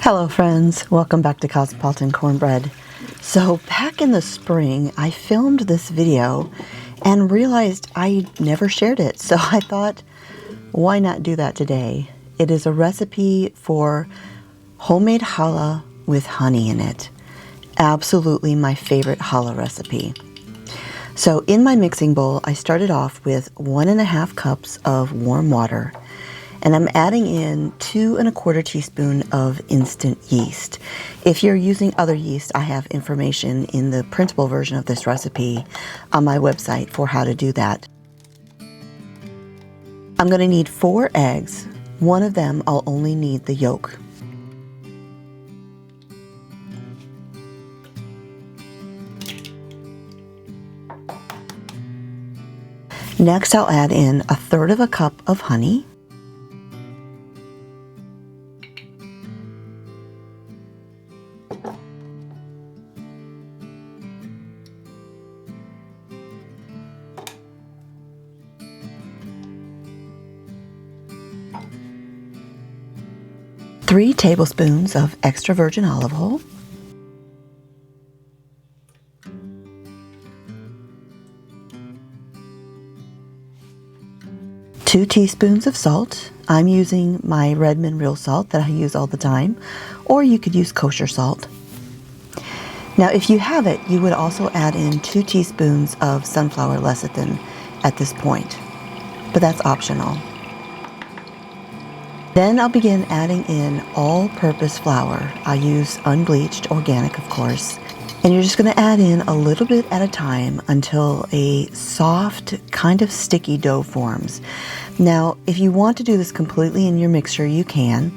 Hello friends, welcome back to Cosmopolitan Cornbread. So back in the spring, I filmed this video and realized I never shared it. So I thought, why not do that today? It is a recipe for homemade challah with honey in it. Absolutely my favorite challah recipe. So in my mixing bowl, I started off with 1.5 cups of warm water. And I'm adding in 2 1/4 teaspoons of instant yeast. If you're using other yeast, I have information in the printable version of this recipe on my website for how to do that. I'm going to need 4 eggs. One of them I'll only need the yolk. Next, I'll add in 1/3 cup of honey. Three tablespoons of extra virgin olive oil, 2 teaspoons of salt. I'm using my Redmond real salt that I use all the time, or you could use kosher salt. Now if you have it, you would also add in 2 teaspoons of sunflower lecithin at this point, but that's optional. Then I'll begin adding in all-purpose flour. I use unbleached, organic of course. And you're just going to add in a little bit at a time until a soft, kind of sticky dough forms. Now, if you want to do this completely in your mixture, you can,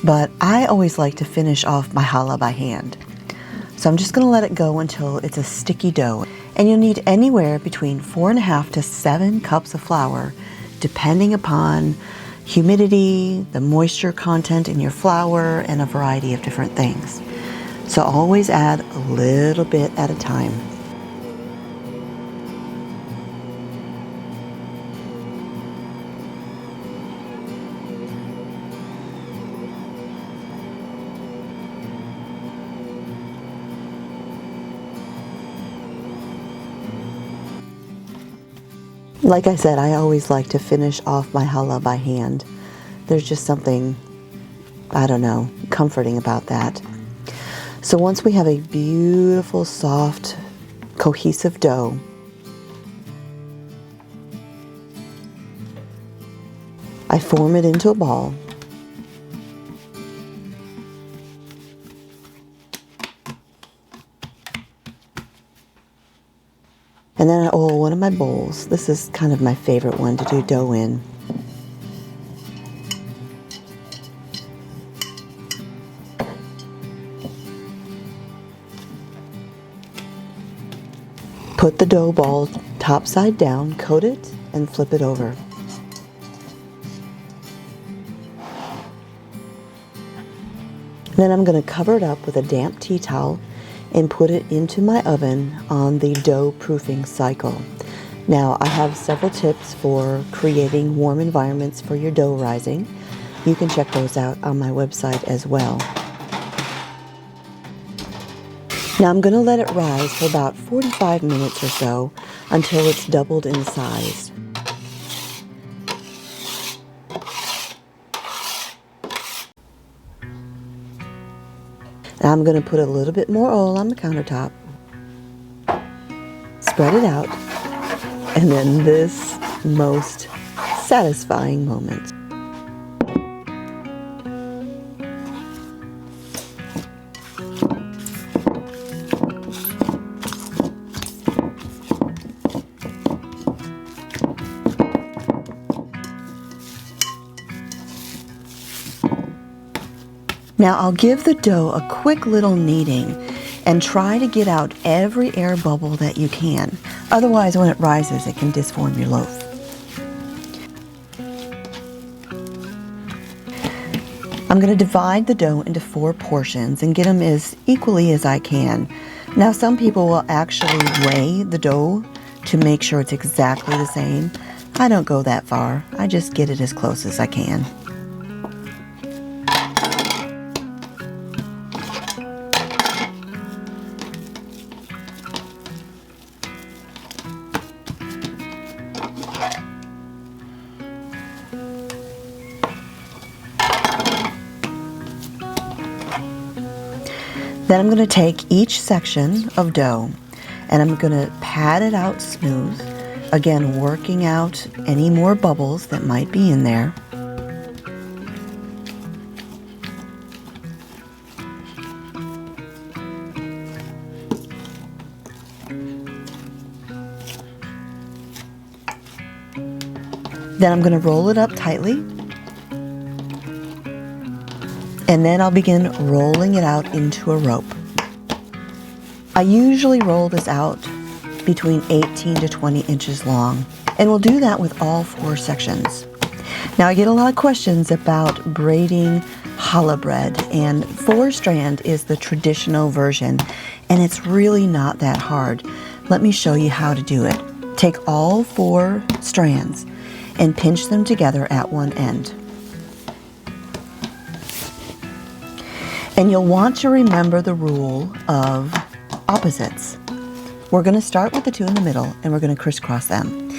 but I always like to finish off my challah by hand. So I'm just going to let it go until it's a sticky dough. And you'll need anywhere between 4.5 to 7 cups of flour, depending upon humidity, the moisture content in your flour, and a variety of different things. So always add a little bit at a time. Like I said, I always like to finish off my challah by hand. There's just something, I don't know, comforting about that. So once we have a beautiful, soft, cohesive dough, I form it into a ball. And then I oil one of my bowls. This is kind of my favorite one to do dough in. Put the dough ball top side down, coat it, and flip it over. Then I'm going to cover it up with a damp tea towel and put it into my oven on the dough proofing cycle. Now I have several tips for creating warm environments for your dough rising. You can check those out on my website as well. Now I'm going to let it rise for about 45 minutes or so until it's doubled in size. Now I'm going to put a little bit more oil on the countertop, spread it out, and then this most satisfying moment. Now I'll give the dough a quick little kneading and try to get out every air bubble that you can. Otherwise, when it rises, it can disform your loaf. I'm going to divide the dough into 4 portions and get them as equally as I can. Now some people will actually weigh the dough to make sure it's exactly the same. I don't go that far. I just get it as close as I can. Then I'm going to take each section of dough and I'm going to pat it out smooth, again working out any more bubbles that might be in there. Then I'm going to roll it up tightly, and then I'll begin rolling it out into a rope. I usually roll this out between 18 to 20 inches long, and we'll do that with all 4 sections. Now I get a lot of questions about braiding challah bread, and 4-strand is the traditional version, and it's really not that hard. Let me show you how to do it. Take all 4 strands and pinch them together at one end. And you'll want to remember the rule of opposites. We're going to start with the 2 in the middle and we're going to crisscross them.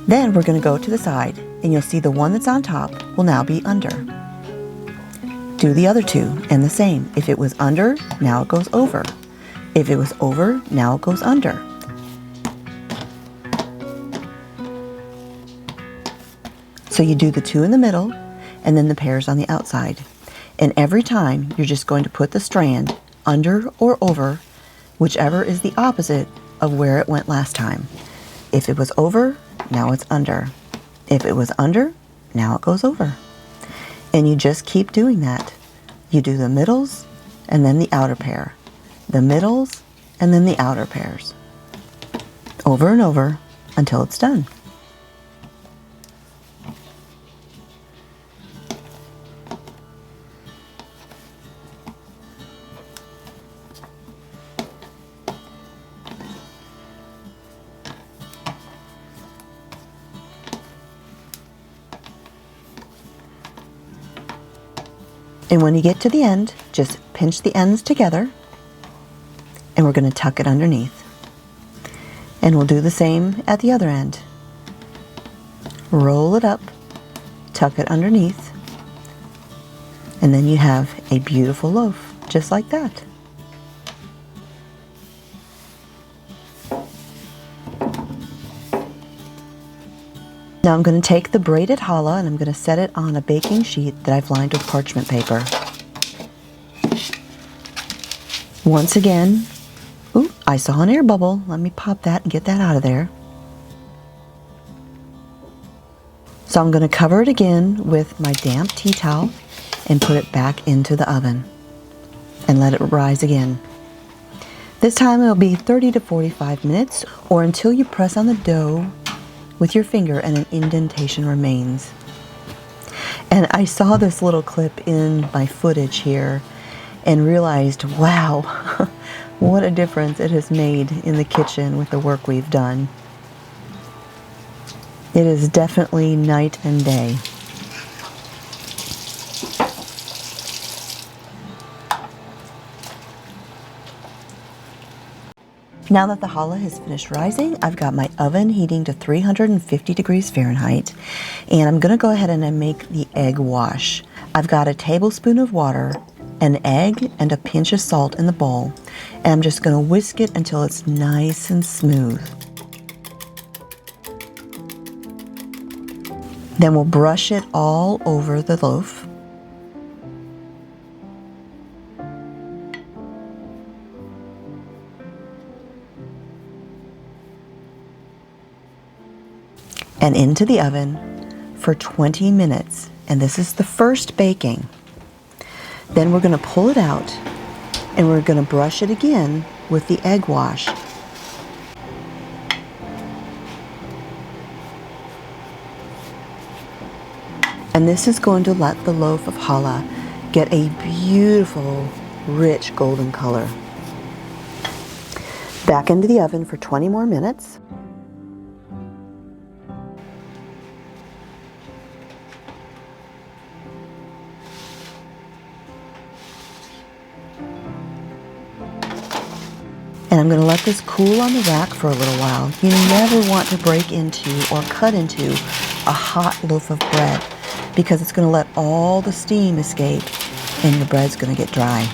Then we're going to go to the side and you'll see the one that's on top will now be under. Do the other 2 and the same. If it was under, now it goes over. If it was over, now it goes under. So you do the 2 in the middle and then the pairs on the outside. And every time you're just going to put the strand under or over, whichever is the opposite of where it went last time. If it was over, now it's under. If it was under, now it goes over. And you just keep doing that. You do the middles and then the outer pair. The middles and then the outer pairs. Over and over until it's done. And when you get to the end, just pinch the ends together and we're going to tuck it underneath. And we'll do the same at the other end. Roll it up, tuck it underneath, and then you have a beautiful loaf, just like that. Now I'm going to take the braided challah and I'm going to set it on a baking sheet that I've lined with parchment paper. Once again, ooh, I saw an air bubble. Let me pop that and get that out of there. So I'm going to cover it again with my damp tea towel and put it back into the oven and let it rise again. This time it'll be 30 to 45 minutes or until you press on the dough with your finger and an indentation remains. And I saw this little clip in my footage here and realized, wow, what a difference it has made in the kitchen with the work we've done. It is definitely night and day. Now that the challah has finished rising, I've got my oven heating to 350 degrees Fahrenheit, and I'm going to go ahead and make the egg wash. I've got a tablespoon of water, an egg, and a pinch of salt in the bowl, and I'm just going to whisk it until it's nice and smooth. Then we'll brush it all over the loaf. And into the oven for 20 minutes. And this is the first baking. Then we're going to pull it out and we're going to brush it again with the egg wash. And this is going to let the loaf of challah get a beautiful, rich golden color. Back into the oven for 20 more minutes. And I'm going to let this cool on the rack for a little while. You never want to break into or cut into a hot loaf of bread because it's going to let all the steam escape and your bread's going to get dry.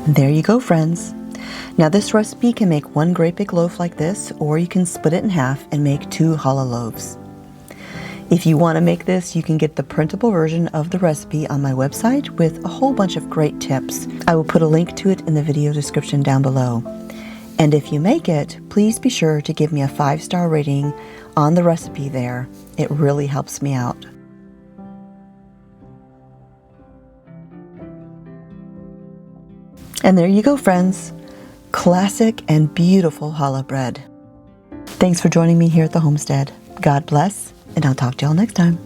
There you go, friends. Now this recipe can make one great big loaf like this, or you can split it in half and make 2 challah loaves. If you want to make this, you can get the printable version of the recipe on my website with a whole bunch of great tips. I will put a link to it in the video description down below. And if you make it, please be sure to give me a 5-star rating on the recipe there. It really helps me out. And there you go, friends. Classic and beautiful challah bread. Thanks for joining me here at the homestead. God bless, and I'll talk to y'all next time.